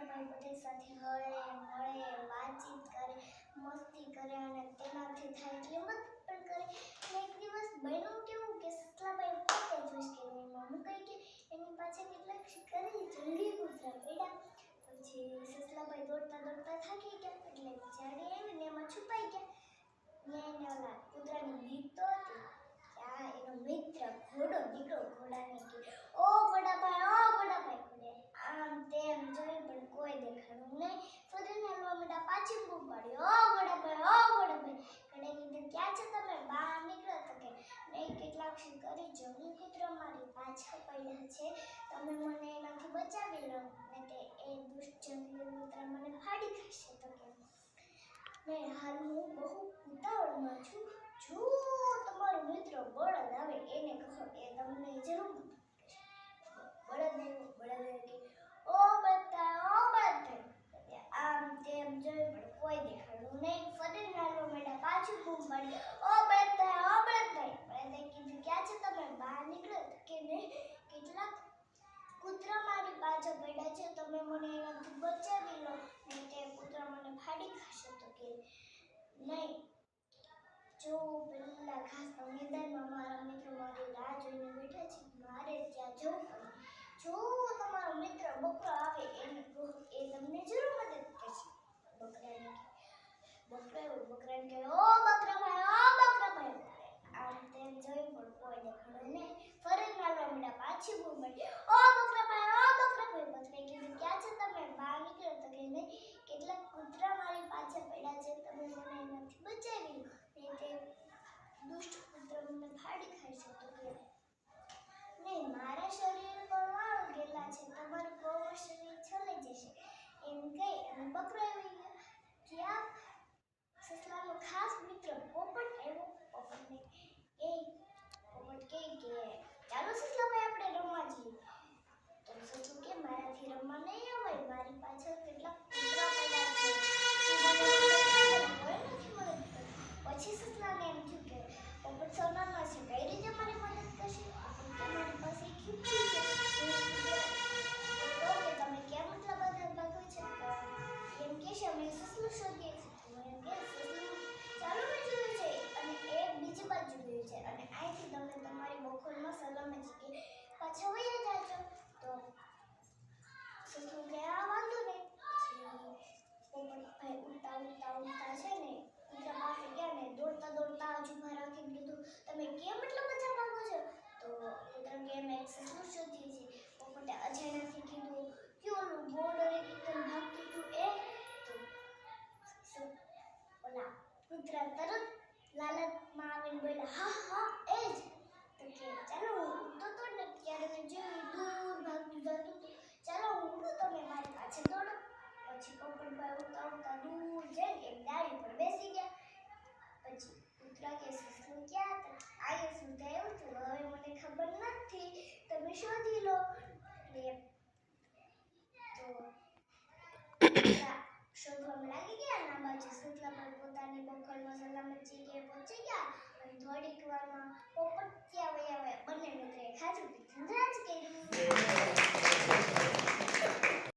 સસલાભાઈ બધા સાથે હળે મળે વાતચીત કરે મસ્તી કરે અને તેનાથી થાય એટલી મદદ પણ કરે અને એક દિવસ બન્યું કેવું કે સસલાભાઈ પોતે જ ઉશ્કેરીમાં મુકાઈ ગયા એની પાછળ કેટલાક શિકારી જંગલી કૂતરા પડ્યા પછી સસલાભાઈ દોડતા દોડતા થાકી ગયા એટલે ઝાડી આવીને એમાં છુપાઈ ગયા ને એને ઓલા કૂતરાની બીક તો હતી કે આ એનો મિત્ર ઘોડો નીકળો ઘોડાને કે ઓ ઘોડાભાઈ ઘોડે આમ તેમ જોઈ પણ કોઈ દેખાણું નહીં ફરીને હાલવા માંડ્યા પાછી બૂમ પાડી ઓ ઘોડાભાઈ ઘોડે કીધું ક્યાં છે તમે બહાર નીકળો તો કે નહીં કેટલાક શિકારી જંગલી કૂતરા મારી પાછળ પડ્યા છે તમે મને એનાથી બચાવી લો ને તે એ દુષ્ટ જંગલી કૂતરા મને ફાડી ખાશે તો કે નહીં હાલ હું બહુ ઉતાવળમાં છું જો તમારો મિત્ર બળદ આવે એને કહો એ તમને જરૂર બળદ કે ઓ બળદ આમ તેમ જોઈ પણ કોઈ દેખાડું નહીં ફરીને હાલવા માંડ્યા પાછું બૂમ પાડી ઓ બળદ કીધું ક્યાં છે તમે બહાર નીકળો કે નહીં કેટલાક કૂતરા મારી પાછળ પડ્યા છે તમે મને એનાથી બચાવી લો ને તે કૂતરા મને ફાડી ખાશે તો કે નહીં જો પેલા ઘાસના મેદાનમાં મારા મિત્રો મારી રાહ જોઈને બેઠા છે મારે ત્યાં જવું પડે જો તમારો મિત્ર બકરો આવે એને કહો એ તમને જરૂર મદદ કરશે બકરાને કહે ઓ બકરાભાઈ આમ તેમ જોઈ પણ કોઈ દેખાડો નહીં ફરીને હાલવા માંડ્યા પાછી બૂમ પડી ઓ બકરાભાઈ કીધું ક્યાં છે તમે બહાર નીકળો તો કે નહીં કેટલાક કૂતરા મારી પાછળ પડ્યા છે તમે મને એનાથી બચાવી લો ને તે દુષ્ટ કૂતરા મને ફાડી ખાશે તો કે નહીં મારા શરીર પર વાળ ગયેલા છે તમારું કોમળ શરીર છલાઈ જશે એમ કહી અને બકરો આવી ગયો ત્યાં સસલાનો ખાસ મિત્ર પોપટ આવ્યો પોપટ કહે કે ચાલો સસલાભાઈ આપણે રમવા જઈએ તો સસલું કે મારાથી રમવા નહીં અવાય મારી પાછળ કેટલાક કૂતરા પડ્યા છે કોઈ નથી મદદ કરતું પછી સસલાને એમ થયું કે પોપટ સોનાનો છે કઈ રીતે મારી મદદ કરશે મારી પાસે એક યુક્તિ છે તો કે તમે કેમ એટલા બધા ભાગો છો એમ કે છે અમે સસલું શોધીએ છીએ એમ કે સસલું ચાલો મેં જોયું છે અને એ બીજી બાજુ ગયું છે અને અહીંથી તમે તમારી બખોલમાં સલામત કે પાછા વયા જાજો તો સસલું કે આ વાંધો નહીં પોપટભાઈ ઉડતા છે ને કૂતરા પાસે ગયા ને દોડતા જુભા રાખીને કીધું તમે કેમ એટલા બધા ભાગો છો તો કૂતરા કે મેં સસલું શોધીએ છીએ પોપટે અજાણ્યાથી કીધું કે ઓલું બોર્ડર એકદમ ભાગતું હતું એ તો ઓલા કૂતરા તરત લાલચમાં આવીને